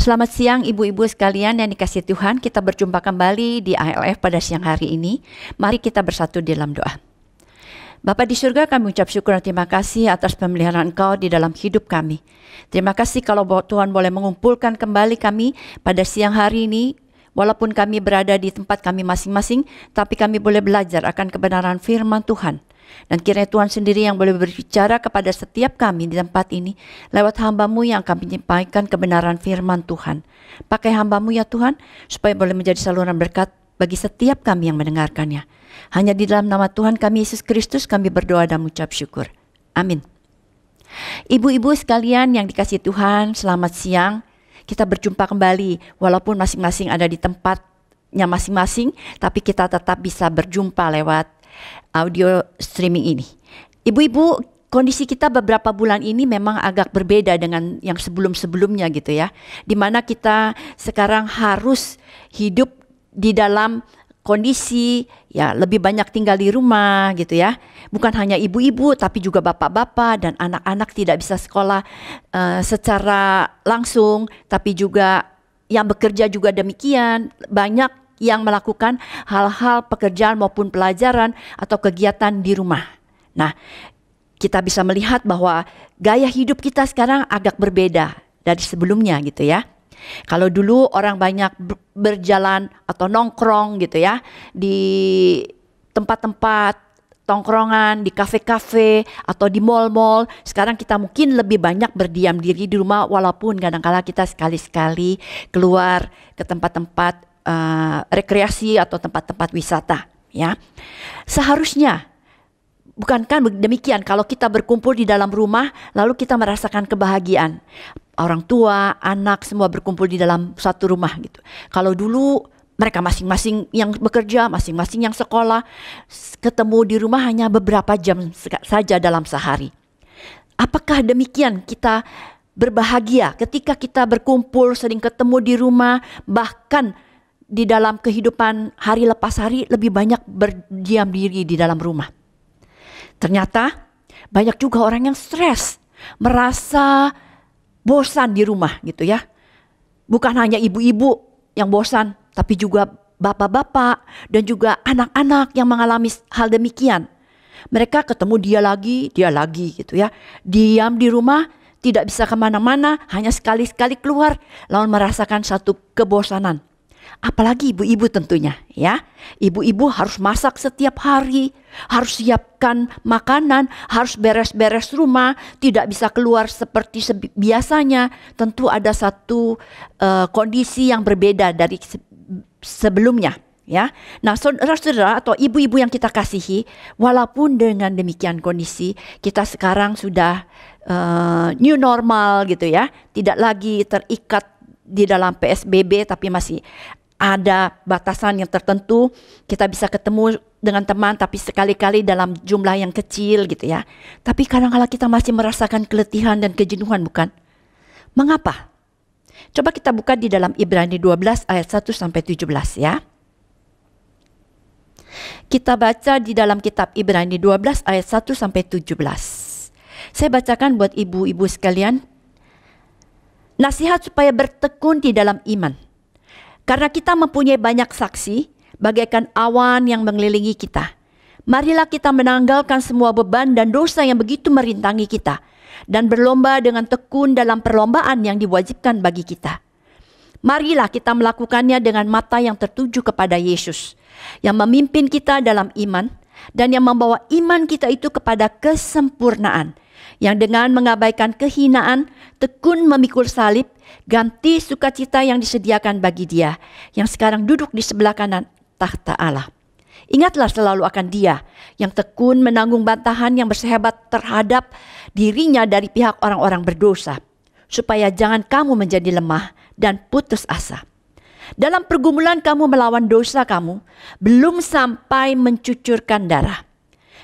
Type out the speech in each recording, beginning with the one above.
Selamat siang ibu-ibu sekalian yang dikasihi Tuhan. Kita berjumpa kembali di ALF pada siang hari ini. Mari kita bersatu dalam doa. Bapa di surga, kami ucap syukur dan terima kasih atas pemeliharaan Engkau di dalam hidup kami. Terima kasih kalau Tuhan boleh mengumpulkan kembali kami pada siang hari ini. Walaupun kami berada di tempat kami masing-masing, tapi kami boleh belajar akan kebenaran firman Tuhan. Dan kiranya Tuhan sendiri yang boleh berbicara kepada setiap kami di tempat ini lewat hamba-Mu yang akan menyampaikan kebenaran firman Tuhan. Pakai hamba-Mu ya Tuhan, supaya boleh menjadi saluran berkat bagi setiap kami yang mendengarkannya. Hanya di dalam nama Tuhan kami Yesus Kristus kami berdoa dan mengucap syukur. Amin. Ibu-ibu sekalian yang dikasihi Tuhan, selamat siang. Kita berjumpa kembali walaupun masing-masing ada di tempatnya masing-masing, tapi kita tetap bisa berjumpa lewat audio streaming ini. Ibu-ibu, kondisi kita beberapa bulan ini memang agak berbeda dengan yang sebelum-sebelumnya gitu ya. Dimana kita sekarang harus hidup di dalam kondisi ya lebih banyak tinggal di rumah gitu ya. Bukan hanya ibu-ibu tapi juga bapak-bapak dan anak-anak tidak bisa sekolah secara langsung, tapi juga yang bekerja juga demikian. Banyak yang melakukan hal-hal pekerjaan maupun pelajaran atau kegiatan di rumah. Nah, kita bisa melihat bahwa gaya hidup kita sekarang agak berbeda dari sebelumnya gitu ya. Kalau dulu orang banyak berjalan atau nongkrong gitu ya di tempat-tempat tongkrongan, di kafe-kafe atau di mall-mall. Sekarang kita mungkin lebih banyak berdiam diri di rumah walaupun kadang-kala kita sekali-sekali keluar ke tempat-tempat rekreasi atau tempat-tempat wisata ya. Seharusnya bukankah demikian kalau kita berkumpul di dalam rumah lalu kita merasakan kebahagiaan. Orang tua, anak semua berkumpul di dalam satu rumah gitu. Kalau dulu mereka masing-masing yang bekerja, masing-masing yang sekolah, ketemu di rumah hanya beberapa jam saja dalam sehari. Apakah demikian kita berbahagia ketika kita berkumpul, sering ketemu di rumah, bahkan di dalam kehidupan hari lepas hari lebih banyak berdiam diri di dalam rumah? Ternyata banyak juga orang yang stres, merasa bosan di rumah gitu ya. Bukan hanya ibu-ibu yang bosan, tapi juga bapak-bapak dan juga anak-anak yang mengalami hal demikian. Mereka ketemu dia lagi gitu ya. Diam di rumah, tidak bisa kemana-mana, hanya sekali-sekali keluar, lalu merasakan satu kebosanan. Apalagi ibu-ibu tentunya ya. Ibu-ibu harus masak setiap hari, harus siapkan makanan, harus beres-beres rumah, tidak bisa keluar seperti biasanya. Tentu ada satu kondisi yang berbeda dari sebelumnya ya. Nah, saudara-saudara atau ibu-ibu yang kita kasihi, walaupun dengan demikian kondisi kita sekarang sudah new normal gitu ya, tidak lagi terikat di dalam PSBB tapi masih ada batasan yang tertentu. Kita bisa ketemu dengan teman tapi sekali-kali dalam jumlah yang kecil gitu ya. Tapi kadang-kala kita masih merasakan keletihan dan kejenuhan, bukan? Mengapa? Coba kita buka di dalam Ibrani 12 ayat 1 sampai 17 ya. Kita baca di dalam kitab Ibrani 12 ayat 1 sampai 17. Saya bacakan buat ibu-ibu sekalian. Nasihat supaya bertekun di dalam iman. Karena kita mempunyai banyak saksi, bagaikan awan yang mengelilingi kita. Marilah kita menanggalkan semua beban dan dosa yang begitu merintangi kita, dan berlomba dengan tekun dalam perlombaan yang diwajibkan bagi kita. Marilah kita melakukannya dengan mata yang tertuju kepada Yesus, yang memimpin kita dalam iman, dan yang membawa iman kita itu kepada kesempurnaan, yang dengan mengabaikan kehinaan, tekun memikul salib, ganti sukacita yang disediakan bagi Dia, yang sekarang duduk di sebelah kanan tahta Allah. Ingatlah selalu akan Dia, yang tekun menanggung bantahan yang bersahabat terhadap dirinya dari pihak orang-orang berdosa, supaya jangan kamu menjadi lemah dan putus asa. Dalam pergumulan kamu melawan dosa kamu, belum sampai mencucurkan darah.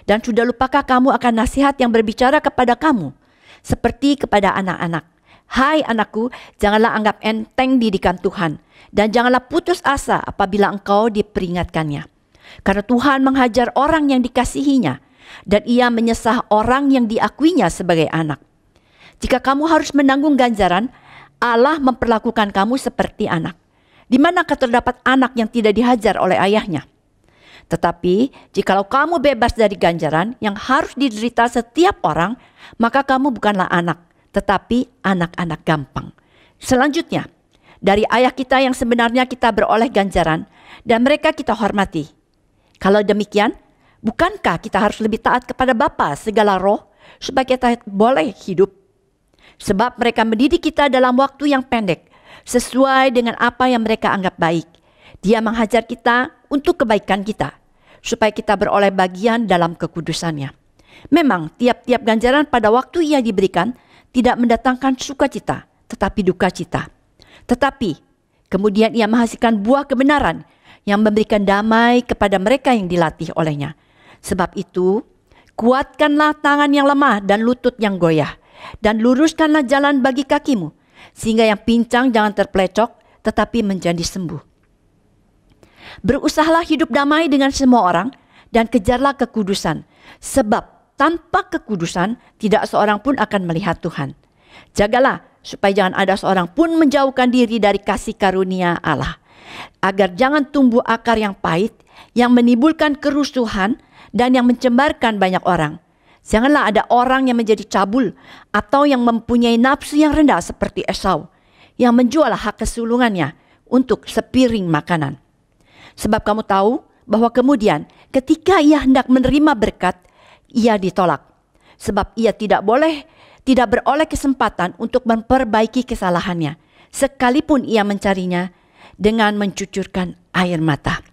Dan sudah lupakah kamu akan nasihat yang berbicara kepada kamu, seperti kepada anak-anak? Hai anakku, janganlah anggap enteng didikan Tuhan, dan janganlah putus asa apabila engkau diperingatkannya. Karena Tuhan menghajar orang yang dikasihinya, dan Ia menyesah orang yang diakuinya sebagai anak. Jika kamu harus menanggung ganjaran, Allah memperlakukan kamu seperti anak. Di manakah terdapat anak yang tidak dihajar oleh ayahnya? Tetapi jikalau kamu bebas dari ganjaran yang harus diderita setiap orang, maka kamu bukanlah anak, tetapi anak-anak gampang. Selanjutnya, dari ayah kita yang sebenarnya kita beroleh ganjaran, dan mereka kita hormati. Kalau demikian, bukankah kita harus lebih taat kepada Bapa segala roh, supaya kita boleh hidup? Sebab mereka mendidik kita dalam waktu yang pendek, sesuai dengan apa yang mereka anggap baik. Dia menghajar kita untuk kebaikan kita, supaya kita beroleh bagian dalam kekudusannya. Memang tiap-tiap ganjaran pada waktu ia diberikan tidak mendatangkan sukacita, tetapi duka cita. Tetapi kemudian ia menghasilkan buah kebenaran yang memberikan damai kepada mereka yang dilatih olehnya. Sebab itu, kuatkanlah tangan yang lemah dan lutut yang goyah, dan luruskanlah jalan bagi kakimu, sehingga yang pincang jangan terpelecok, tetapi menjadi sembuh. Berusahalah hidup damai dengan semua orang, dan kejarlah kekudusan, sebab tanpa kekudusan tidak seorang pun akan melihat Tuhan. Jagalah supaya jangan ada seorang pun menjauhkan diri dari kasih karunia Allah, agar jangan tumbuh akar yang pahit, yang menimbulkan kerusuhan, dan yang mencembarkan banyak orang. Janganlah ada orang yang menjadi cabul, atau yang mempunyai nafsu yang rendah seperti Esau, yang menjual hak kesulungannya untuk sepiring makanan. Sebab kamu tahu bahwa kemudian ketika ia hendak menerima berkat, ia ditolak. Sebab ia tidak beroleh kesempatan untuk memperbaiki kesalahannya, sekalipun ia mencarinya dengan mencucurkan air mata.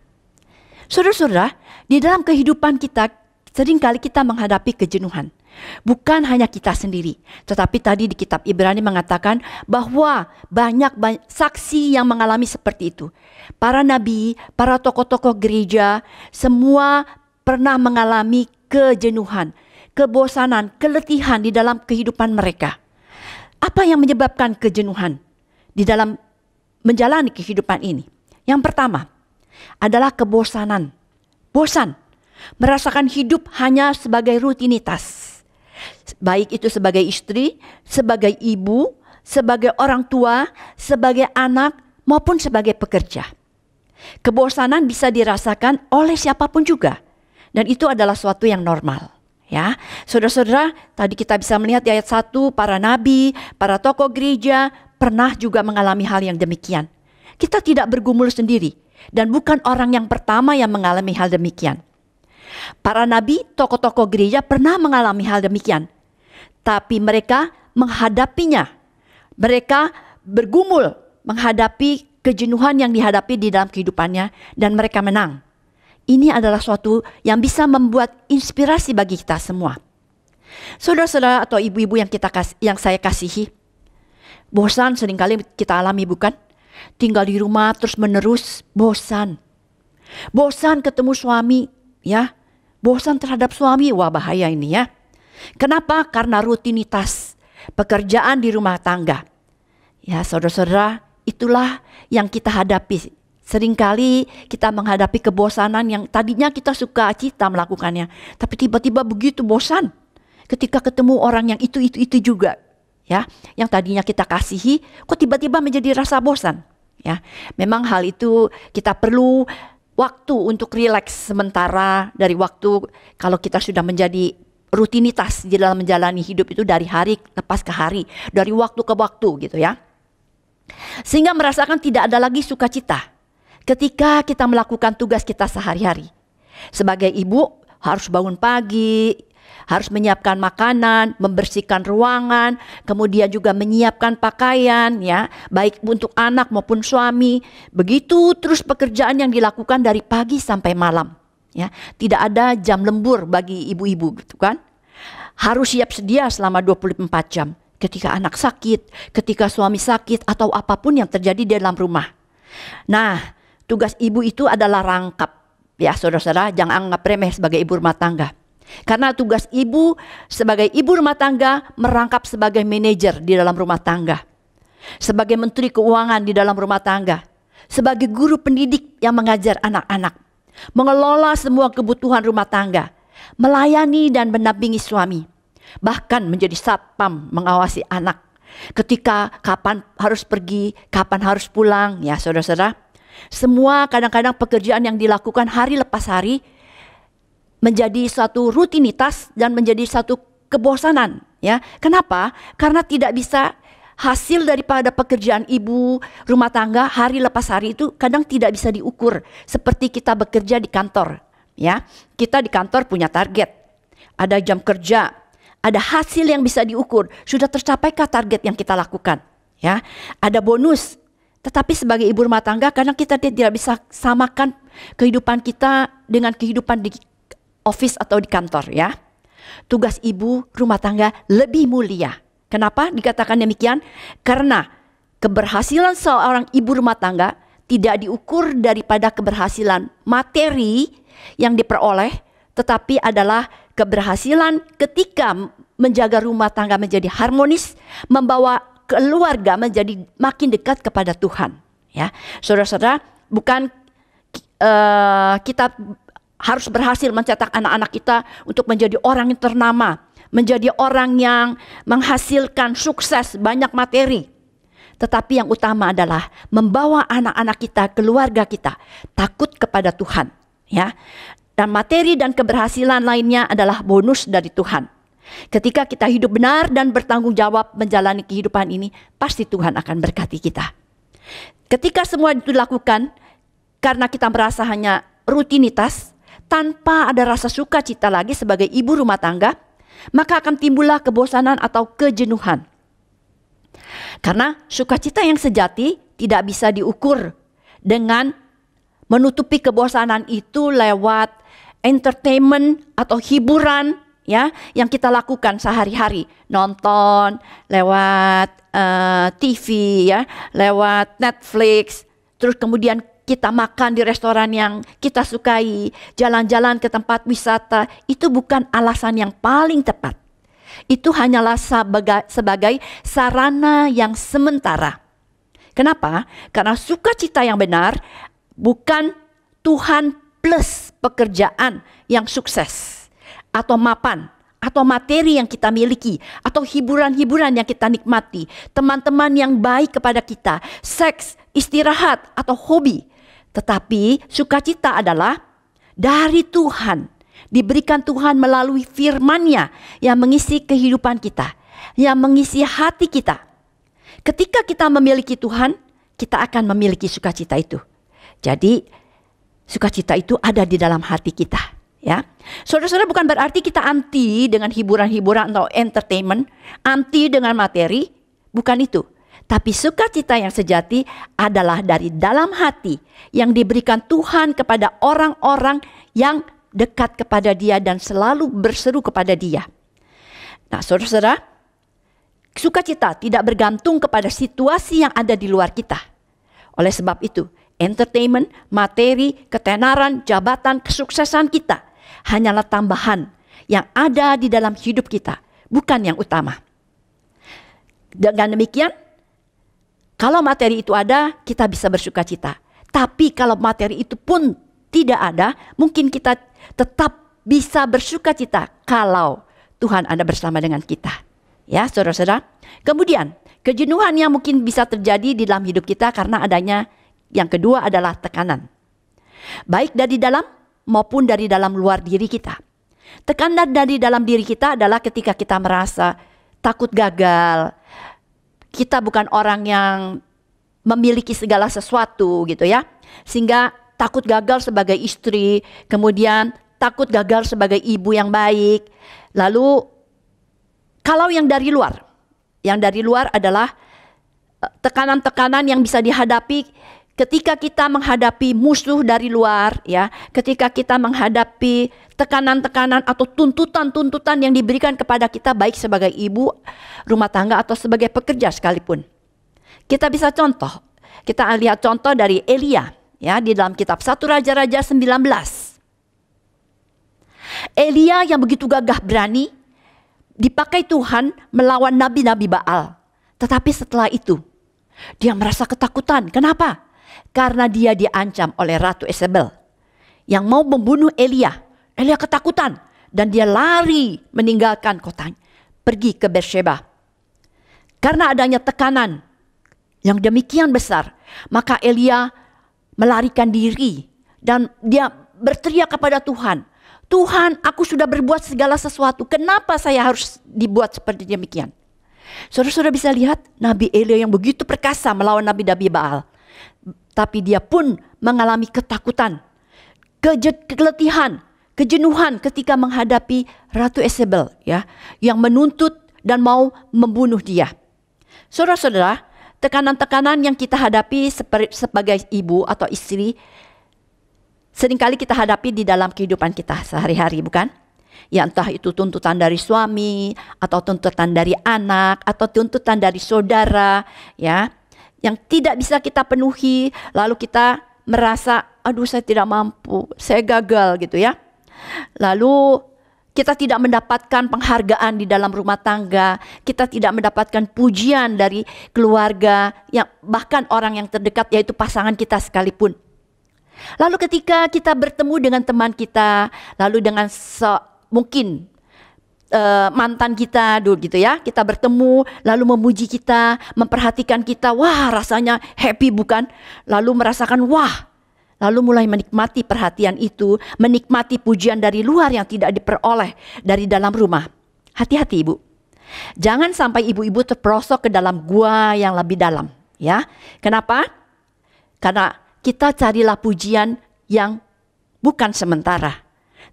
Saudara-saudara, di dalam kehidupan kita, seringkali kita menghadapi kejenuhan. Bukan hanya kita sendiri, tetapi tadi di kitab Ibrani mengatakan bahwa banyak saksi yang mengalami seperti itu. Para nabi, para tokoh-tokoh gereja, semua pernah mengalami kejenuhan, kebosanan, keletihan di dalam kehidupan mereka. Apa yang menyebabkan kejenuhan di dalam menjalani kehidupan ini? Yang pertama adalah kebosanan. Bosan, merasakan hidup hanya sebagai rutinitas. Baik itu sebagai istri, sebagai ibu, sebagai orang tua, sebagai anak, maupun sebagai pekerja. Kebosanan bisa dirasakan oleh siapapun juga. Dan itu adalah suatu yang normal. Ya, saudara-saudara, tadi kita bisa melihat di ayat 1, para nabi, para tokoh gereja pernah juga mengalami hal yang demikian. Kita tidak bergumul sendiri, dan bukan orang yang pertama yang mengalami hal demikian. Para nabi, tokoh-tokoh gereja pernah mengalami hal demikian. Tapi mereka menghadapinya. Mereka bergumul menghadapi kejenuhan yang dihadapi di dalam kehidupannya, dan mereka menang. Ini adalah suatu yang bisa membuat inspirasi bagi kita semua. Saudara-saudara atau ibu-ibu yang saya kasihi, bosan seringkali kita alami, bukan? Tinggal di rumah terus menerus, bosan. Bosan ketemu suami, ya. Bosan terhadap suami, wah bahaya ini ya. Kenapa? Karena rutinitas pekerjaan di rumah tangga. Ya saudara-saudara, itulah yang kita hadapi. Seringkali kita menghadapi kebosanan yang tadinya kita suka cita melakukannya, tapi tiba-tiba begitu bosan ketika ketemu orang yang itu juga, ya, yang tadinya kita kasihi, kok tiba-tiba menjadi rasa bosan, ya. Memang hal itu kita perlu waktu untuk rileks sementara dari waktu kalau kita sudah menjadi rutinitas di dalam menjalani hidup itu dari hari lepas ke hari, dari waktu ke waktu gitu ya. Sehingga merasakan tidak ada lagi sukacita ketika kita melakukan tugas kita sehari-hari. Sebagai ibu harus bangun pagi, harus menyiapkan makanan, membersihkan ruangan, kemudian juga menyiapkan pakaian, ya, baik untuk anak maupun suami. Begitu terus pekerjaan yang dilakukan dari pagi sampai malam, ya. Tidak ada jam lembur bagi ibu-ibu, gitu kan? Harus siap sedia selama 24 jam. Ketika anak sakit, ketika suami sakit, atau apapun yang terjadi di dalam rumah. Nah, tugas ibu itu adalah rangkap, ya saudara-saudara, jangan anggap remeh sebagai ibu rumah tangga. Karena tugas ibu sebagai ibu rumah tangga merangkap sebagai manajer di dalam rumah tangga, sebagai menteri keuangan di dalam rumah tangga, sebagai guru pendidik yang mengajar anak-anak, mengelola semua kebutuhan rumah tangga, melayani dan mendampingi suami, bahkan menjadi satpam mengawasi anak, Ketika kapan harus pergi, kapan harus pulang, ya saudara-saudara. Semua kadang-kadang pekerjaan yang dilakukan hari lepas hari menjadi suatu rutinitas dan menjadi satu kebosanan, ya. Kenapa? Karena tidak bisa hasil daripada pekerjaan ibu rumah tangga hari lepas hari itu kadang tidak bisa diukur seperti kita bekerja di kantor, ya. Kita di kantor punya target, ada jam kerja, ada hasil yang bisa diukur, sudah tercapaikah target yang kita lakukan, ya. Ada bonus. Tetapi sebagai ibu rumah tangga kadang kita tidak bisa samakan kehidupan kita dengan kehidupan di office atau di kantor, ya. Tugas ibu rumah tangga lebih mulia. Kenapa dikatakan demikian? Karena keberhasilan seorang ibu rumah tangga tidak diukur daripada keberhasilan materi yang diperoleh, tetapi adalah keberhasilan ketika menjaga rumah tangga menjadi harmonis, membawa keluarga menjadi makin dekat kepada Tuhan, ya. Saudara-saudara, bukan kita harus berhasil mencetak anak-anak kita untuk menjadi orang yang ternama, menjadi orang yang menghasilkan sukses, banyak materi. Tetapi yang utama adalah membawa anak-anak kita, keluarga kita takut kepada Tuhan, ya. Dan materi dan keberhasilan lainnya adalah bonus dari Tuhan. Ketika kita hidup benar dan bertanggung jawab menjalani kehidupan ini, pasti Tuhan akan berkati kita. Ketika semua itu dilakukan karena kita merasa hanya rutinitas, tanpa ada rasa sukacita lagi sebagai ibu rumah tangga, maka akan timbullah kebosanan atau kejenuhan. Karena sukacita yang sejati tidak bisa diukur dengan menutupi kebosanan itu lewat entertainment atau hiburan, ya, yang kita lakukan sehari-hari, nonton lewat TV, ya, lewat Netflix, terus kemudian kita makan di restoran yang kita sukai, jalan-jalan ke tempat wisata, itu bukan alasan yang paling tepat. Itu hanyalah sebagai sarana yang sementara. Kenapa? Karena sukacita yang benar bukan Tuhan plus pekerjaan yang sukses, atau mapan, atau materi yang kita miliki, atau hiburan-hiburan yang kita nikmati, teman-teman yang baik kepada kita, seks, istirahat, atau hobi. Tetapi sukacita adalah dari Tuhan, diberikan Tuhan melalui firman-Nya yang mengisi kehidupan kita, yang mengisi hati kita. Ketika kita memiliki Tuhan, kita akan memiliki sukacita itu. Jadi sukacita itu ada di dalam hati kita, ya. Saudara-saudara, bukan berarti kita anti dengan hiburan-hiburan atau entertainment, anti dengan materi, bukan itu. Tapi sukacita yang sejati adalah dari dalam hati yang diberikan Tuhan kepada orang-orang yang dekat kepada Dia dan selalu berseru kepada Dia. Nah, saudara-saudara, sukacita tidak bergantung kepada situasi yang ada di luar kita. Oleh sebab itu, entertainment, materi, ketenaran, jabatan, kesuksesan kita hanyalah tambahan yang ada di dalam hidup kita, bukan yang utama. Dengan demikian, kalau materi itu ada, kita bisa bersukacita. Tapi kalau materi itu pun tidak ada, mungkin kita tetap bisa bersukacita kalau Tuhan ada bersama dengan kita. Ya, saudara-saudara. Kemudian, kejenuhan yang mungkin bisa terjadi di dalam hidup kita karena adanya yang kedua adalah tekanan. Baik dari dalam maupun dari dalam luar diri kita. Tekanan dari dalam diri kita adalah ketika kita merasa takut gagal. Kita bukan orang yang memiliki segala sesuatu gitu, ya. Sehingga takut gagal sebagai istri, kemudian takut gagal sebagai ibu yang baik. Lalu kalau yang dari luar adalah tekanan-tekanan yang bisa dihadapi ketika kita menghadapi musuh dari luar, ya, ketika kita menghadapi tekanan-tekanan atau tuntutan-tuntutan yang diberikan kepada kita baik sebagai ibu rumah tangga atau sebagai pekerja sekalipun. Kita bisa kita lihat contoh dari Elia, ya, di dalam kitab 1 Raja-Raja 19. Elia yang begitu gagah berani dipakai Tuhan melawan nabi-nabi Baal. Tetapi setelah itu dia merasa ketakutan. Kenapa? Karena dia diancam oleh Ratu Isabel yang mau membunuh Elia. Elia ketakutan dan dia lari meninggalkan kotanya, pergi ke Beersheba. Karena adanya tekanan yang demikian besar, maka Elia melarikan diri dan dia berteriak kepada Tuhan. Tuhan, aku sudah berbuat segala sesuatu. Kenapa saya harus dibuat seperti demikian? Saudara-saudara bisa lihat Nabi Elia yang begitu perkasa melawan Nabi-Nabi Baal. Tapi dia pun mengalami ketakutan, keletihan, kejenuhan ketika menghadapi Ratu Isabel, ya, yang menuntut dan mau membunuh dia. Saudara-saudara, tekanan-tekanan yang kita hadapi sebagai ibu atau istri seringkali kita hadapi di dalam kehidupan kita sehari-hari, bukan? Ya, entah itu tuntutan dari suami, atau tuntutan dari anak, atau tuntutan dari saudara, ya, yang tidak bisa kita penuhi, lalu kita merasa, aduh saya tidak mampu, saya gagal gitu ya. Lalu kita tidak mendapatkan penghargaan di dalam rumah tangga, kita tidak mendapatkan pujian dari keluarga, yang bahkan orang yang terdekat yaitu pasangan kita sekalipun. Lalu ketika kita bertemu dengan teman kita, lalu dengan mungkin mantan kita dulu gitu ya, kita bertemu lalu memuji kita, memperhatikan kita, wah rasanya happy bukan? Lalu merasakan wah, lalu mulai menikmati perhatian itu, menikmati pujian dari luar yang tidak diperoleh dari dalam rumah. Hati-hati ibu, jangan sampai ibu-ibu terperosok ke dalam gua yang lebih dalam, ya. Kenapa? Karena kita carilah pujian yang bukan sementara,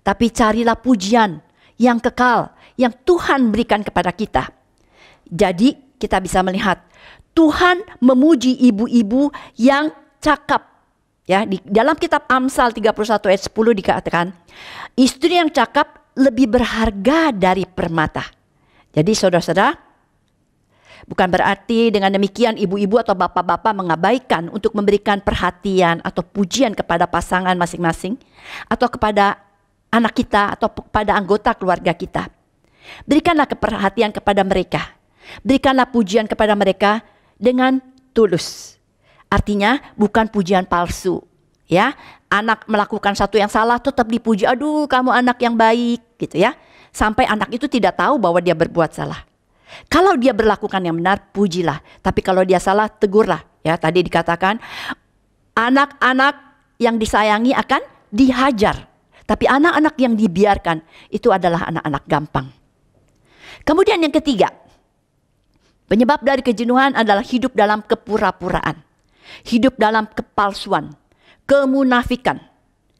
tapi carilah pujian yang kekal, yang Tuhan berikan kepada kita. Jadi kita bisa melihat Tuhan memuji ibu-ibu yang cakap. Ya, di dalam kitab Amsal 31 ayat 10 dikatakan, istri yang cakap lebih berharga dari permata. Jadi saudara-saudara, bukan berarti dengan demikian ibu-ibu atau bapak-bapak mengabaikan untuk memberikan perhatian atau pujian kepada pasangan masing-masing, atau kepada anak kita, atau kepada anggota keluarga kita. Berikanlah perhatian kepada mereka. Berikanlah pujian kepada mereka dengan tulus. Artinya bukan pujian palsu. Ya, anak melakukan satu yang salah tetap dipuji. Aduh, kamu anak yang baik gitu ya. Sampai anak itu tidak tahu bahwa dia berbuat salah. Kalau dia berlakukan yang benar, pujilah. Tapi kalau dia salah, tegurlah. Ya, tadi dikatakan anak-anak yang disayangi akan dihajar. Tapi anak-anak yang dibiarkan itu adalah anak-anak gampang. Kemudian yang ketiga, penyebab dari kejenuhan adalah hidup dalam kepura-puraan. Hidup dalam kepalsuan, kemunafikan.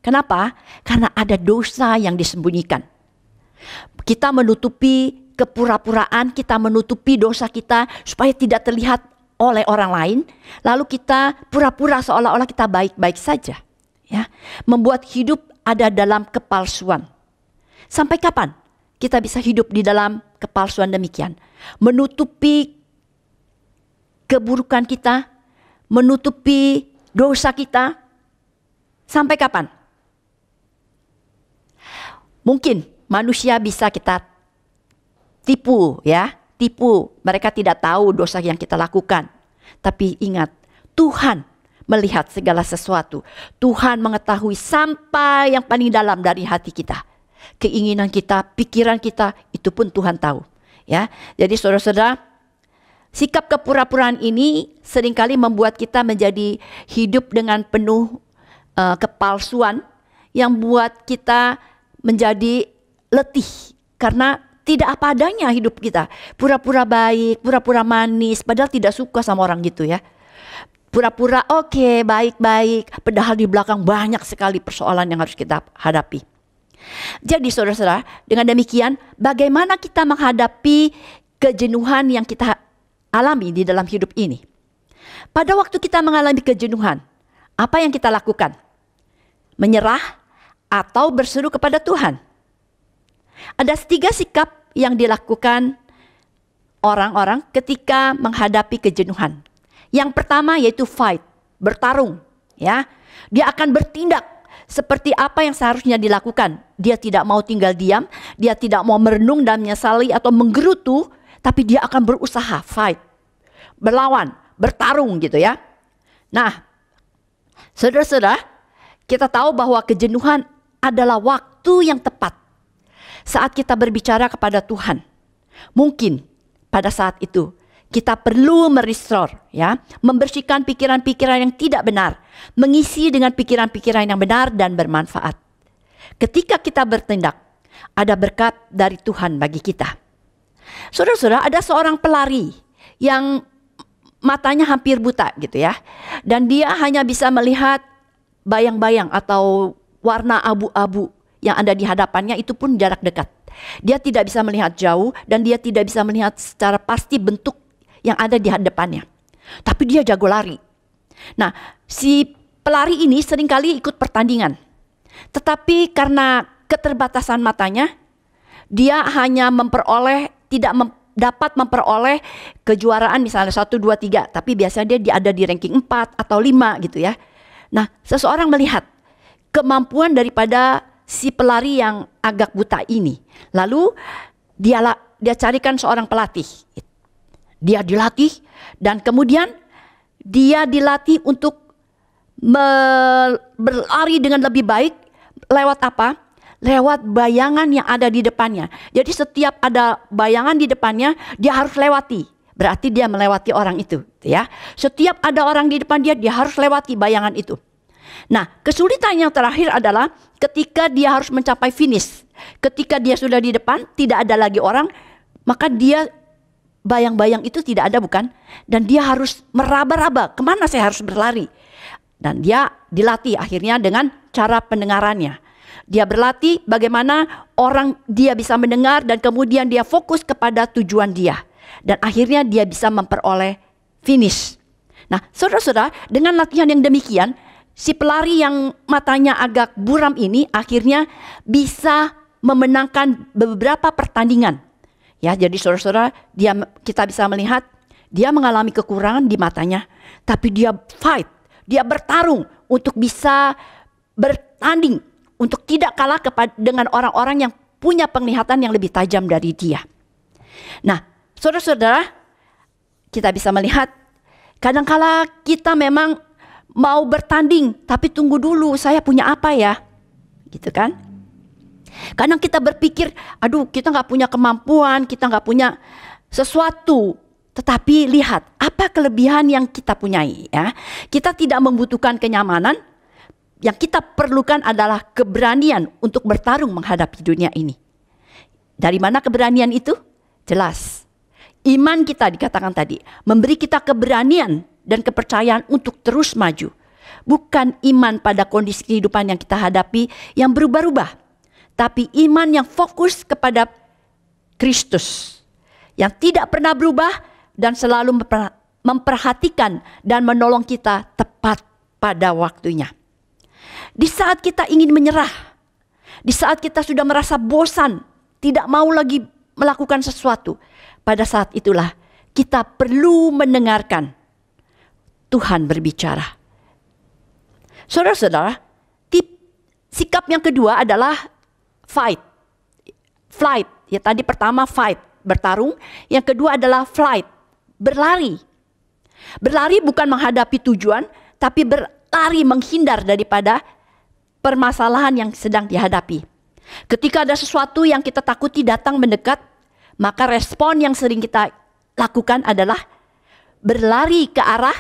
Kenapa? Karena ada dosa yang disembunyikan. Kita menutupi kepura-puraan, kita menutupi dosa kita supaya tidak terlihat oleh orang lain. Lalu kita pura-pura seolah-olah kita baik-baik saja. Ya, membuat hidup ada dalam kepalsuan. Sampai kapan kita bisa hidup di dalam kepalsuan demikian? Menutupi keburukan kita, menutupi dosa kita. Sampai kapan? Mungkin manusia bisa kita tipu, ya, tipu. Mereka tidak tahu dosa yang kita lakukan. Tapi ingat, Tuhan melihat segala sesuatu. Tuhan mengetahui sampai yang paling dalam dari hati kita. Keinginan kita, pikiran kita, itu pun Tuhan tahu. Ya, jadi saudara-saudara, sikap kepura-puraan ini seringkali membuat kita menjadi hidup dengan penuh kepalsuan yang buat kita menjadi letih karena tidak apa adanya hidup kita. Pura-pura baik, pura-pura manis, padahal tidak suka sama orang gitu ya. Pura-pura oke, baik-baik, padahal di belakang banyak sekali persoalan yang harus kita hadapi. Jadi saudara-saudara, dengan demikian bagaimana kita menghadapi kejenuhan yang kita alami di dalam hidup ini? Pada waktu kita mengalami kejenuhan, apa yang kita lakukan? Menyerah atau berseru kepada Tuhan? Ada 3 sikap yang dilakukan orang-orang ketika menghadapi kejenuhan. Yang pertama yaitu fight, bertarung, ya. Dia akan bertindak seperti apa yang seharusnya dilakukan. Dia tidak mau tinggal diam, dia tidak mau merenung dan menyesali atau menggerutu, tapi dia akan berusaha fight, berlawan, bertarung gitu ya. Nah, saudara-saudara, kita tahu bahwa kejenuhan adalah waktu yang tepat saat kita berbicara kepada Tuhan. Mungkin pada saat itu Kita perlu merestore, ya, membersihkan pikiran-pikiran yang tidak benar, mengisi dengan pikiran-pikiran yang benar dan bermanfaat. Ketika kita bertindak, ada berkat dari Tuhan bagi kita. Saudara-saudara, ada seorang pelari yang matanya hampir buta gitu ya, dan dia hanya bisa melihat bayang-bayang atau warna abu-abu yang ada di hadapannya, itu pun jarak dekat. Dia tidak bisa melihat jauh dan dia tidak bisa melihat secara pasti bentuk yang ada di hadapannya. Tapi dia jago lari. Nah, si pelari ini seringkali ikut pertandingan. Tetapi karena keterbatasan matanya, dia hanya dapat memperoleh kejuaraan misalnya 1, 2, 3. Tapi biasanya dia ada di ranking 4 atau 5 gitu ya. Nah, seseorang melihat kemampuan daripada si pelari yang agak buta ini. Lalu dia carikan seorang pelatih. Dia dilatih dan kemudian dia dilatih untuk berlari dengan lebih baik. Lewat apa? Lewat bayangan yang ada di depannya. Jadi setiap ada bayangan di depannya, dia harus lewati. Berarti dia melewati orang itu, ya. Setiap ada orang di depan dia, dia harus lewati bayangan itu. Nah, kesulitan yang terakhir adalah ketika dia harus mencapai finish. Ketika dia sudah di depan, tidak ada lagi orang, maka dia bayang-bayang itu tidak ada, bukan? Dan dia harus meraba-raba, kemana saya harus berlari? Dan dia dilatih akhirnya dengan cara pendengarannya. Dia berlatih bagaimana dia bisa mendengar dan kemudian dia fokus kepada tujuan dia. Dan akhirnya dia bisa memperoleh finish. Nah, saudara-saudara, dengan latihan yang demikian, si pelari yang matanya agak buram ini akhirnya bisa memenangkan beberapa pertandingan. Ya, jadi saudara-saudara, kita bisa melihat dia mengalami kekurangan di matanya, tapi dia fight, dia bertarung untuk bisa bertanding, untuk tidak kalah dengan orang-orang yang punya penglihatan yang lebih tajam dari dia. Nah, saudara-saudara, kita bisa melihat kadang-kala kita memang mau bertanding, tapi tunggu dulu, saya punya apa ya? Gitu kan? Kadang kita berpikir, aduh kita nggak punya kemampuan, kita nggak punya sesuatu. Tetapi lihat, apa kelebihan yang kita punyai ya? Kita tidak membutuhkan kenyamanan, yang kita perlukan adalah keberanian untuk bertarung menghadapi dunia ini. Dari mana keberanian itu? Jelas. Iman kita dikatakan tadi, memberi kita keberanian dan kepercayaan untuk terus maju. Bukan iman pada kondisi kehidupan yang kita hadapi yang berubah-ubah. Tapi iman yang fokus kepada Kristus. Yang tidak pernah berubah dan selalu memperhatikan dan menolong kita tepat pada waktunya. Di saat kita ingin menyerah, di saat kita sudah merasa bosan, tidak mau lagi melakukan sesuatu, pada saat itulah kita perlu mendengarkan Tuhan berbicara. Saudara-saudara, sikap yang kedua adalah flight. Ya, tadi pertama fight, bertarung. Yang kedua adalah flight, berlari. Berlari bukan menghadapi tujuan, tapi berlari menghindar daripada permasalahan yang sedang dihadapi. Ketika ada sesuatu yang kita takuti datang mendekat, maka respon yang sering kita lakukan adalah berlari ke arah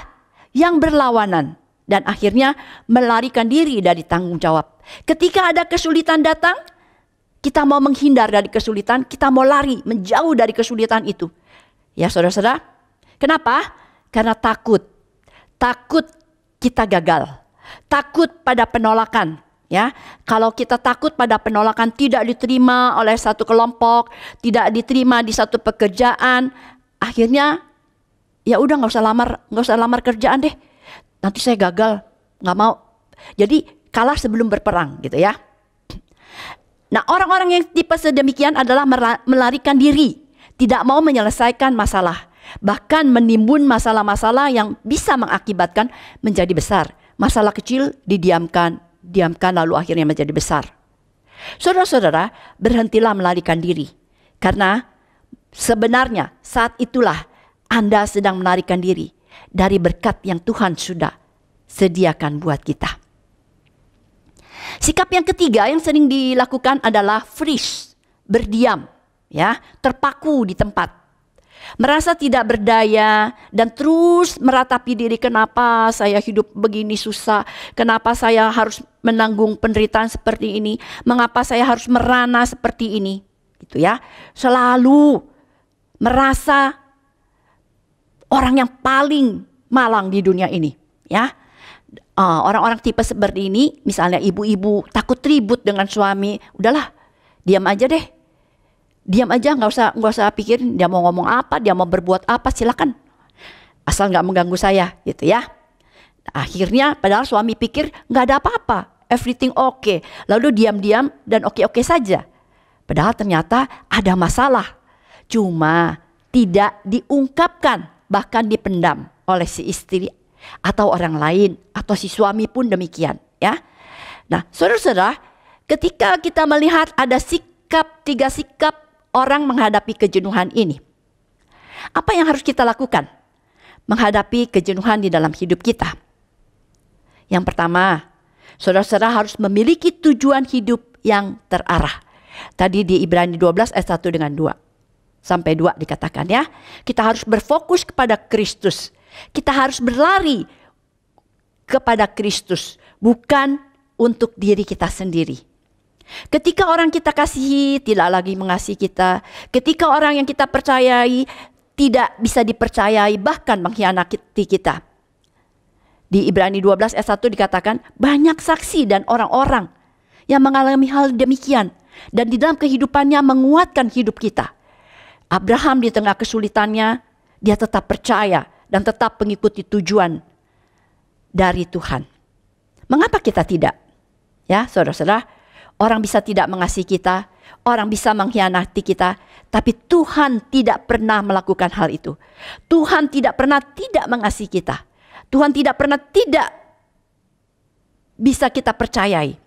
yang berlawanan dan akhirnya melarikan diri dari tanggung jawab. Ketika ada kesulitan datang, kita mau menghindar dari kesulitan, kita mau lari menjauh dari kesulitan itu. Ya saudara-saudara, kenapa? Karena takut kita gagal, takut pada penolakan. Ya, kalau kita takut pada penolakan, tidak diterima oleh satu kelompok, tidak diterima di satu pekerjaan, akhirnya ya udah nggak usah lamar kerjaan deh. Nanti saya gagal, nggak mau. Jadi kalah sebelum berperang, gitu ya. Nah, orang-orang yang tipe sedemikian adalah melarikan diri, tidak mau menyelesaikan masalah, bahkan menimbun masalah-masalah yang bisa mengakibatkan menjadi besar. Masalah kecil didiamkan lalu akhirnya menjadi besar. Saudara-saudara, berhentilah melarikan diri. Karena sebenarnya saat itulah Anda sedang melarikan diri dari berkat yang Tuhan sudah sediakan buat kita. Sikap yang ketiga yang sering dilakukan adalah freeze, berdiam, ya, terpaku di tempat. merasa tidak berdaya, dan terus meratapi diri, kenapa saya hidup begini susah, kenapa saya harus menanggung penderitaan seperti ini, mengapa saya harus merana seperti ini, gitu ya. Selalu merasa orang yang paling malang di dunia ini, ya. Orang-orang tipe seperti ini, misalnya ibu-ibu takut ribut dengan suami, udahlah, diam aja deh. Diam aja, nggak usah pikirin dia mau ngomong apa, dia mau berbuat apa, silakan. Asal nggak mengganggu saya, gitu ya. Akhirnya padahal suami pikir nggak ada apa-apa, everything okay. Lalu diam-diam dan oke-oke saja. Padahal ternyata ada masalah. Cuma tidak diungkapkan, bahkan dipendam oleh si istri atau orang lain, atau si suami pun demikian, ya. Nah, saudara-saudara, ketika kita melihat ada tiga sikap orang menghadapi kejenuhan ini, apa yang harus kita lakukan menghadapi kejenuhan di dalam hidup kita? Yang pertama, saudara-saudara harus memiliki tujuan hidup yang terarah. Tadi di Ibrani 12 ayat 1 dengan 2 sampai 2 dikatakan, ya, kita harus berfokus kepada Kristus. Kita harus berlari kepada Kristus, bukan untuk diri kita sendiri. Ketika orang kita kasihi tidak lagi mengasihi kita, ketika orang yang kita percayai tidak bisa dipercayai, bahkan mengkhianati kita. Di Ibrani 12 ayat 1 dikatakan, banyak saksi dan orang-orang yang mengalami hal demikian, dan di dalam kehidupannya menguatkan hidup kita. Abraham di tengah kesulitannya, dia tetap percaya dan tetap mengikuti tujuan dari Tuhan. Mengapa kita tidak? Ya, saudara-saudara, orang bisa tidak mengasihi kita, orang bisa mengkhianati kita, tapi Tuhan tidak pernah melakukan hal itu. Tuhan tidak pernah tidak mengasihi kita. Tuhan tidak pernah tidak bisa kita percayai.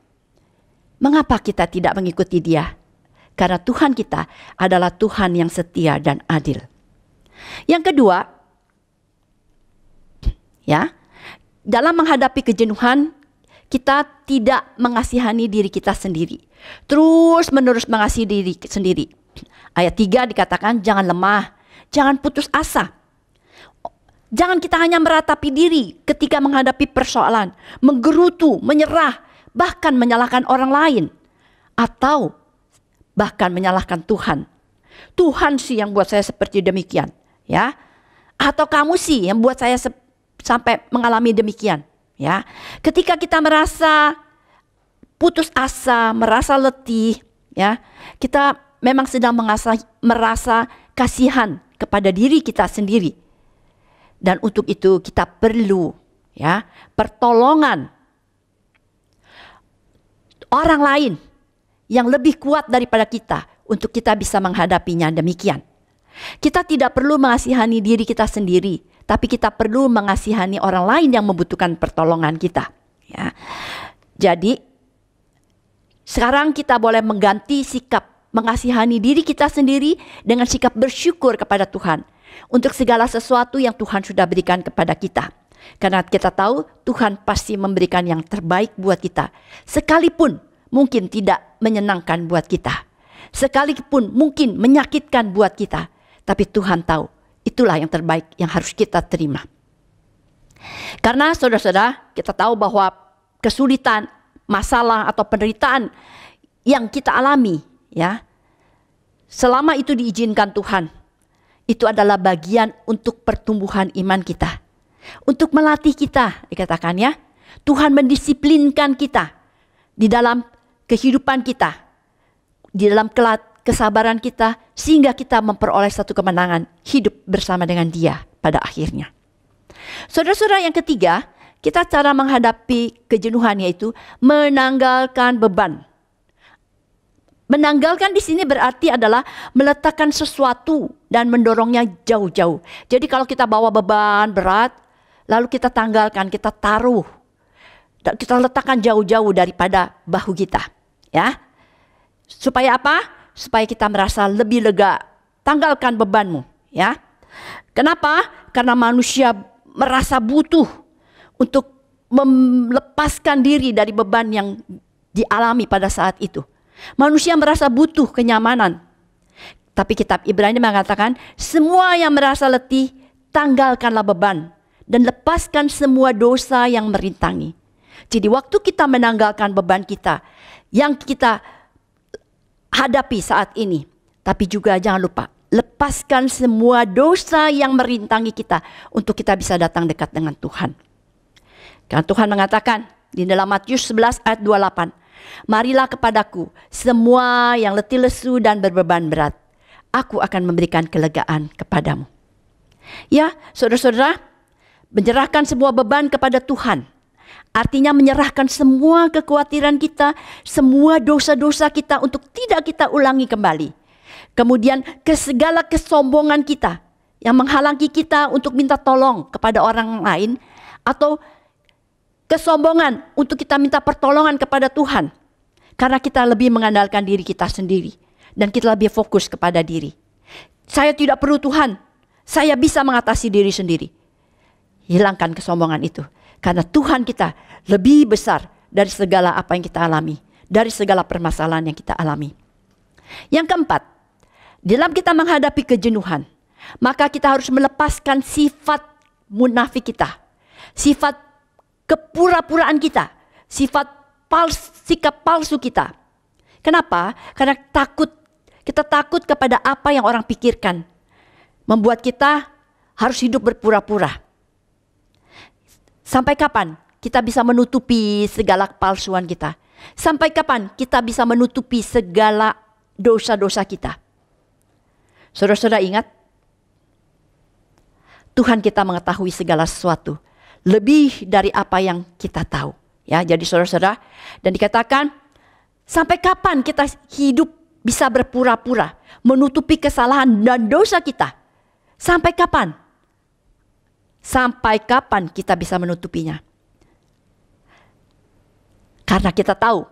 Mengapa kita tidak mengikuti Dia? Karena Tuhan kita adalah Tuhan yang setia dan adil. Yang kedua, ya, dalam menghadapi kejenuhan, kita tidak mengasihani diri kita sendiri. Terus menerus mengasihi diri sendiri. Ayat 3 dikatakan, jangan lemah, jangan putus asa. Jangan kita hanya meratapi diri ketika menghadapi persoalan, menggerutu, menyerah, bahkan menyalahkan orang lain, atau bahkan menyalahkan Tuhan. Tuhan sih yang buat saya seperti demikian, ya. Atau kamu sih yang buat saya sampai mengalami demikian, ya. Ketika kita merasa putus asa, merasa letih, ya, kita memang sedang merasa kasihan kepada diri kita sendiri. Dan untuk itu kita perlu, ya, pertolongan orang lain yang lebih kuat daripada kita untuk kita bisa menghadapinya demikian. Kita tidak perlu mengasihani diri kita sendiri, tapi kita perlu mengasihani orang lain yang membutuhkan pertolongan kita, ya. Jadi sekarang kita boleh mengganti sikap mengasihani diri kita sendiri dengan sikap bersyukur kepada Tuhan untuk segala sesuatu yang Tuhan sudah berikan kepada kita. Karena kita tahu Tuhan pasti memberikan yang terbaik buat kita, sekalipun mungkin tidak menyenangkan buat kita, sekalipun mungkin menyakitkan buat kita, tapi Tuhan tahu itulah yang terbaik yang harus kita terima. Karena saudara-saudara, kita tahu bahwa kesulitan, masalah atau penderitaan yang kita alami, ya, selama itu diizinkan Tuhan, itu adalah bagian untuk pertumbuhan iman kita, untuk melatih kita, dikatakan, ya. Tuhan mendisiplinkan kita di dalam kehidupan kita, di dalam kesabaran kita, sehingga kita memperoleh satu kemenangan hidup bersama dengan Dia pada akhirnya. Saudara-saudara, yang ketiga, kita cara menghadapi kejenuhan yaitu menanggalkan beban. Menanggalkan di sini berarti adalah meletakkan sesuatu dan mendorongnya jauh-jauh. Jadi kalau kita bawa beban berat, lalu kita tanggalkan, kita taruh, kita letakkan jauh-jauh daripada bahu kita, ya. Supaya apa? Supaya kita merasa lebih lega. Tanggalkan bebanmu, ya. Kenapa? Karena manusia merasa butuh untuk melepaskan diri dari beban yang dialami pada saat itu. Manusia merasa butuh kenyamanan. Tapi kitab Ibrani mengatakan, semua yang merasa letih, tanggalkanlah beban dan lepaskan semua dosa yang merintangi. Jadi waktu kita menanggalkan beban kita yang kita hadapi saat ini, tapi juga jangan lupa, lepaskan semua dosa yang merintangi kita untuk kita bisa datang dekat dengan Tuhan. Karena Tuhan mengatakan di dalam Matius 11 ayat 28, marilah kepadaku semua yang letih lesu dan berbeban berat, aku akan memberikan kelegaan kepadamu. Ya, saudara-saudara, menyerahkan semua beban kepada Tuhan artinya menyerahkan semua kekhawatiran kita, semua dosa-dosa kita untuk tidak kita ulangi kembali. Kemudian ke segala kesombongan kita yang menghalangi kita untuk minta tolong kepada orang lain, atau kesombongan untuk kita minta pertolongan kepada Tuhan karena kita lebih mengandalkan diri kita sendiri dan kita lebih fokus kepada diri. Saya tidak perlu Tuhan, saya bisa mengatasi diri sendiri. Hilangkan kesombongan itu, karena Tuhan kita lebih besar dari segala apa yang kita alami, dari segala permasalahan yang kita alami. Yang keempat, dalam kita menghadapi kejenuhan, maka kita harus melepaskan sifat munafik kita, sifat kepura-puraan kita, sikap palsu kita. Kenapa? Karena kita takut kepada apa yang orang pikirkan, membuat kita harus hidup berpura-pura. Sampai kapan kita bisa menutupi segala kepalsuan kita? Sampai kapan kita bisa menutupi segala dosa-dosa kita? Saudara-saudara ingat, Tuhan kita mengetahui segala sesuatu lebih dari apa yang kita tahu. Ya, jadi saudara-saudara, dan dikatakan sampai kapan kita hidup bisa berpura-pura, menutupi kesalahan dan dosa kita? Sampai kapan? Sampai kapan kita bisa menutupinya? Karena kita tahu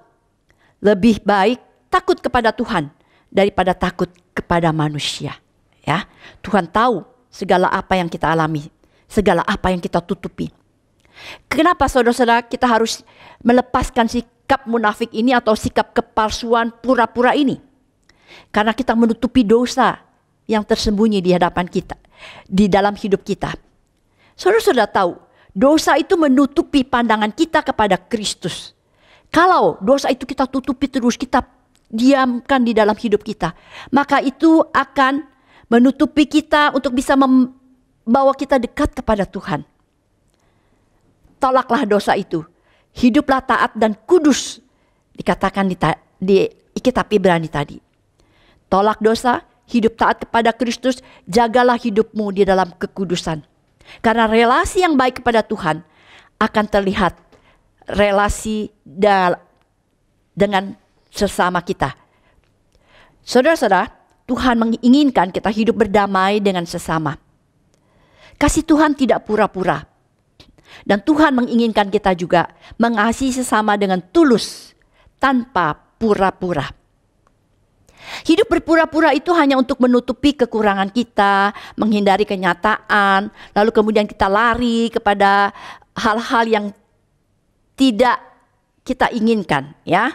lebih baik takut kepada Tuhan daripada takut kepada manusia. Ya, Tuhan tahu segala apa yang kita alami, segala apa yang kita tutupi. Kenapa saudara-saudara kita harus melepaskan sikap munafik ini atau sikap kepalsuan pura-pura ini? Karena kita menutupi dosa yang tersembunyi di hadapan kita, di dalam hidup kita. Saudara-saudara tahu, dosa itu menutupi pandangan kita kepada Kristus. Kalau dosa itu kita tutupi terus, kita diamkan di dalam hidup kita, maka itu akan menutupi kita untuk bisa membawa kita dekat kepada Tuhan. Tolaklah dosa itu, hiduplah taat dan kudus, dikatakan di kitab Ibrani tadi. Tolak dosa, hidup taat kepada Kristus, jagalah hidupmu di dalam kekudusan. Karena relasi yang baik kepada Tuhan akan terlihat relasi dengan sesama kita. Saudara-saudara, Tuhan menginginkan kita hidup berdamai dengan sesama. Kasih Tuhan tidak pura-pura. Dan Tuhan menginginkan kita juga mengasihi sesama dengan tulus, tanpa pura-pura. Hidup berpura-pura itu hanya untuk menutupi kekurangan kita, menghindari kenyataan, lalu kemudian kita lari kepada hal-hal yang tidak kita inginkan, ya.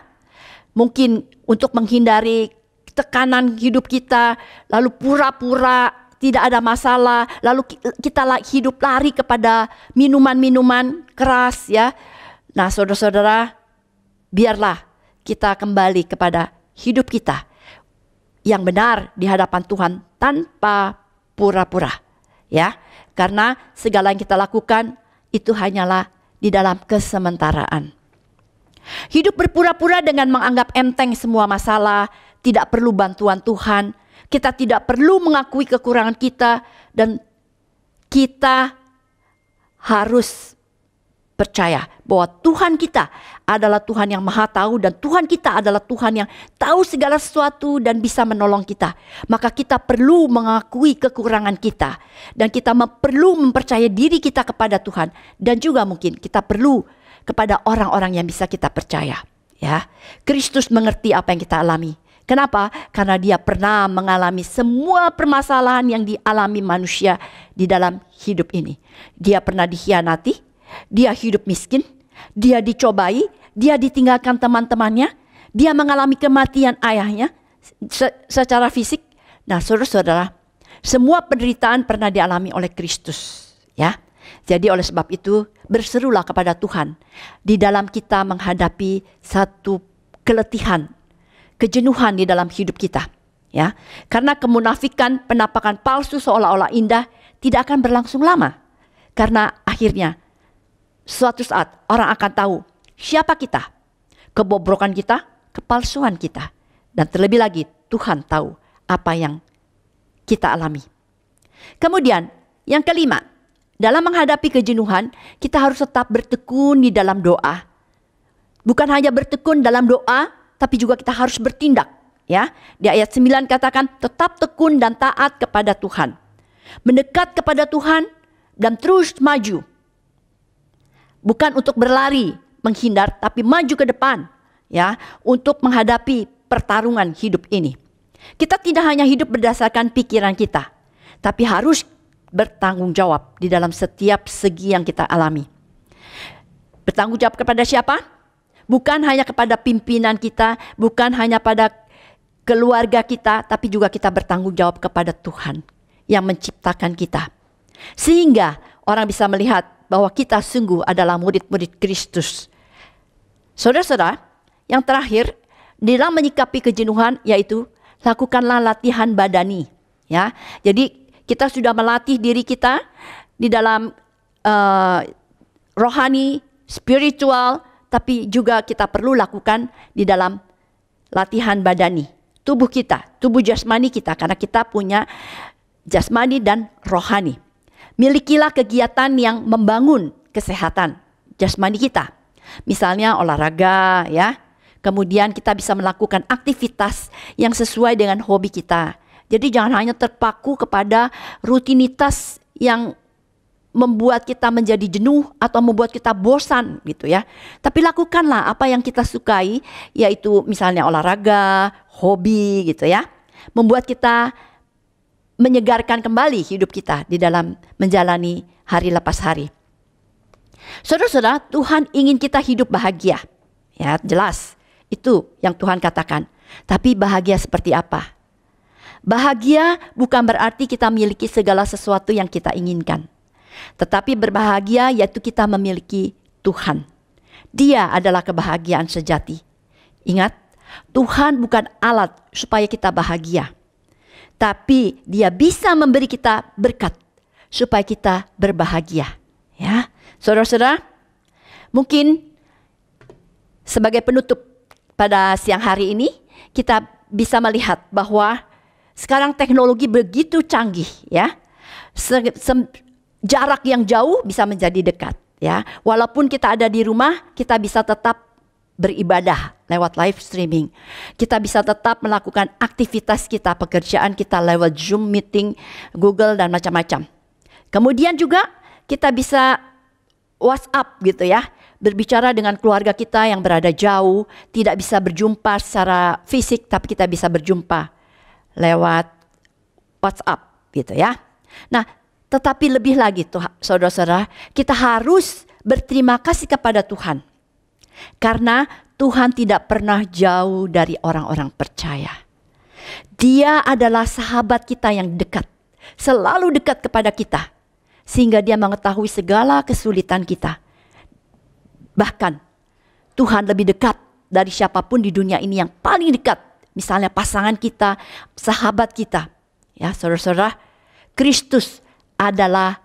Mungkin untuk menghindari tekanan hidup kita, lalu pura-pura tidak ada masalah, lalu kita hidup lari kepada minuman-minuman keras, ya. Nah, saudara-saudara, biarlah kita kembali kepada hidup kita yang benar di hadapan Tuhan tanpa pura-pura, ya. Karena segala yang kita lakukan itu hanyalah di dalam kesementaraan. Hidup berpura-pura dengan menganggap enteng semua masalah, tidak perlu bantuan Tuhan, kita tidak perlu mengakui kekurangan kita, dan kita harus percaya bahwa Tuhan kita adalah Tuhan yang Maha Tahu, dan Tuhan kita adalah Tuhan yang tahu segala sesuatu dan bisa menolong kita. Maka kita perlu mengakui kekurangan kita, dan kita perlu mempercayai diri kita kepada Tuhan, dan juga mungkin kita perlu kepada orang-orang yang bisa kita percaya. Ya, Kristus mengerti apa yang kita alami. Kenapa? Karena dia pernah mengalami semua permasalahan yang dialami manusia di dalam hidup ini. Dia pernah dikhianati, dia hidup miskin, dia dicobai, dia ditinggalkan teman-temannya, dia mengalami kematian ayahnya secara fisik, Nah, saudara-saudara, semua penderitaan pernah dialami oleh Kristus, ya. Jadi oleh sebab itu, berserulah kepada Tuhan di dalam kita menghadapi satu keletihan, kejenuhan di dalam hidup kita, ya. Karena kemunafikan, penampakan palsu seolah-olah indah tidak akan berlangsung lama. Karena akhirnya suatu saat orang akan tahu siapa kita, kebobrokan kita, kepalsuan kita. Dan terlebih lagi Tuhan tahu apa yang kita alami. Kemudian yang kelima, dalam menghadapi kejenuhan kita harus tetap bertekun di dalam doa. Bukan hanya bertekun dalam doa, tapi juga kita harus bertindak. Ya, di ayat 9 katakan tetap tekun dan taat kepada Tuhan. Mendekat kepada Tuhan dan terus maju. Bukan untuk berlari, menghindar, tapi maju ke depan, ya, untuk menghadapi pertarungan hidup ini. Kita tidak hanya hidup berdasarkan pikiran kita, tapi harus bertanggung jawab di dalam setiap segi yang kita alami. Bertanggung jawab kepada siapa? Bukan hanya kepada pimpinan kita, bukan hanya pada keluarga kita, tapi juga kita bertanggung jawab kepada Tuhan yang menciptakan kita. Sehingga orang bisa melihat bahwa kita sungguh adalah murid-murid Kristus. Saudara-saudara, yang terakhir, dalam menyikapi kejenuhan yaitu lakukanlah latihan badani. Ya, jadi kita sudah melatih diri kita di dalam rohani, spiritual, tapi juga kita perlu lakukan di dalam latihan badani. Tubuh kita, tubuh jasmani kita, karena kita punya jasmani dan rohani. Milikilah kegiatan yang membangun kesehatan jasmani kita. Misalnya olahraga, ya. Kemudian kita bisa melakukan aktivitas yang sesuai dengan hobi kita. Jadi jangan hanya terpaku kepada rutinitas yang membuat kita menjadi jenuh atau membuat kita bosan gitu ya. Tapi lakukanlah apa yang kita sukai, yaitu misalnya olahraga, hobi gitu ya. Membuat kita menyegarkan kembali hidup kita di dalam menjalani hari lepas hari. Saudara-saudara, Tuhan ingin kita hidup bahagia. Ya, jelas. Itu yang Tuhan katakan. Tapi bahagia seperti apa? Bahagia bukan berarti kita memiliki segala sesuatu yang kita inginkan. Tetapi berbahagia yaitu kita memiliki Tuhan. Dia adalah kebahagiaan sejati. Ingat, Tuhan bukan alat supaya kita bahagia. Tapi dia bisa memberi kita berkat supaya kita berbahagia. Ya, saudara-saudara, mungkin sebagai penutup pada siang hari ini kita bisa melihat bahwa sekarang teknologi begitu canggih, ya. Jarak yang jauh bisa menjadi dekat, ya. Walaupun kita ada di rumah, kita bisa tetap beribadah lewat live streaming. Kita bisa tetap melakukan aktivitas kita, pekerjaan kita lewat Zoom meeting, Google dan macam-macam. Kemudian juga kita bisa WhatsApp gitu ya, berbicara dengan keluarga kita yang berada jauh, tidak bisa berjumpa secara fisik, tapi kita bisa berjumpa lewat WhatsApp gitu ya. Nah, tetapi lebih lagi tuh saudara-saudara, kita harus berterima kasih kepada Tuhan. Karena Tuhan tidak pernah jauh dari orang-orang percaya. Dia adalah sahabat kita yang dekat, selalu dekat kepada kita. Sehingga dia mengetahui segala kesulitan kita. Bahkan Tuhan lebih dekat dari siapapun di dunia ini yang paling dekat. Misalnya pasangan kita, sahabat kita. Ya, saudara-saudara, Kristus adalah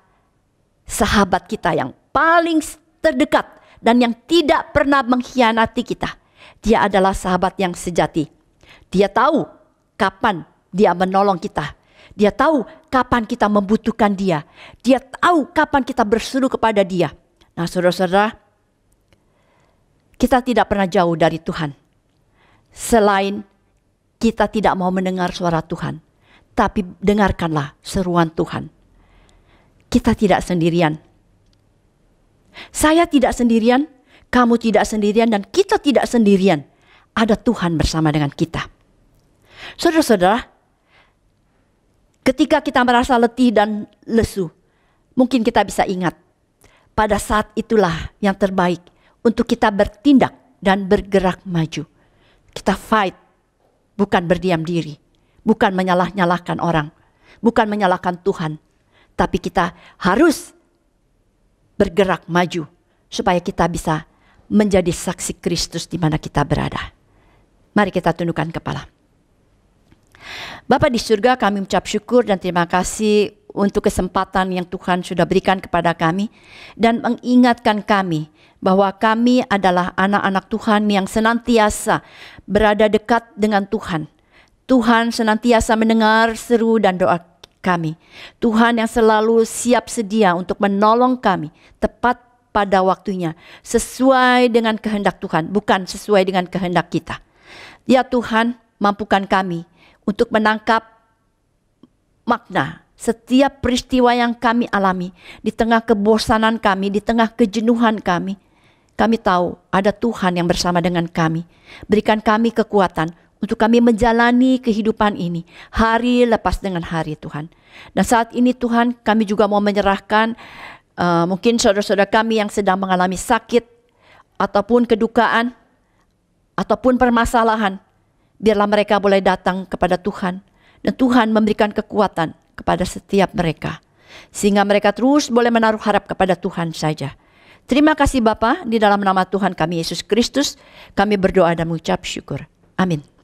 sahabat kita yang paling terdekat dan yang tidak pernah mengkhianati kita. Dia adalah sahabat yang sejati. Dia tahu kapan dia menolong kita. Dia tahu kapan kita membutuhkan dia. Dia tahu kapan kita berseru kepada dia. Nah, saudara-saudara, kita tidak pernah jauh dari Tuhan. Selain kita tidak mau mendengar suara Tuhan, tapi dengarkanlah seruan Tuhan. Kita tidak sendirian. Saya tidak sendirian, kamu tidak sendirian, dan kita tidak sendirian. Ada Tuhan bersama dengan kita. Saudara-saudara, ketika kita merasa letih dan lesu, mungkin kita bisa ingat, pada saat itulah yang terbaik untuk kita bertindak dan bergerak maju. Kita fight, bukan berdiam diri. bukan menyalah-nyalahkan orang, bukan menyalahkan Tuhan, tapi kita harus bergerak maju supaya kita bisa menjadi saksi Kristus di mana kita berada. Mari kita tundukkan kepala. Bapa di surga, kami mengucap syukur dan terima kasih untuk kesempatan yang Tuhan sudah berikan kepada kami dan mengingatkan kami bahwa kami adalah anak-anak Tuhan yang senantiasa berada dekat dengan Tuhan. Tuhan senantiasa mendengar seru dan doa kami. Tuhan yang selalu siap sedia untuk menolong kami tepat pada waktunya, sesuai dengan kehendak Tuhan, bukan sesuai dengan kehendak kita. Ya Tuhan, mampukan kami untuk menangkap makna setiap peristiwa yang kami alami, di tengah kebosanan kami, di tengah kejenuhan kami. Kami tahu ada Tuhan yang bersama dengan kami. Berikan kami kekuatan untuk kami menjalani kehidupan ini hari lepas dengan hari, Tuhan. Dan saat ini Tuhan, kami juga mau menyerahkan mungkin saudara-saudara kami yang sedang mengalami sakit ataupun kedukaan ataupun permasalahan. Biarlah mereka boleh datang kepada Tuhan dan Tuhan memberikan kekuatan kepada setiap mereka, sehingga mereka terus boleh menaruh harap kepada Tuhan saja. Terima kasih Bapa, di dalam nama Tuhan kami Yesus Kristus kami berdoa dan mengucap syukur. Amin.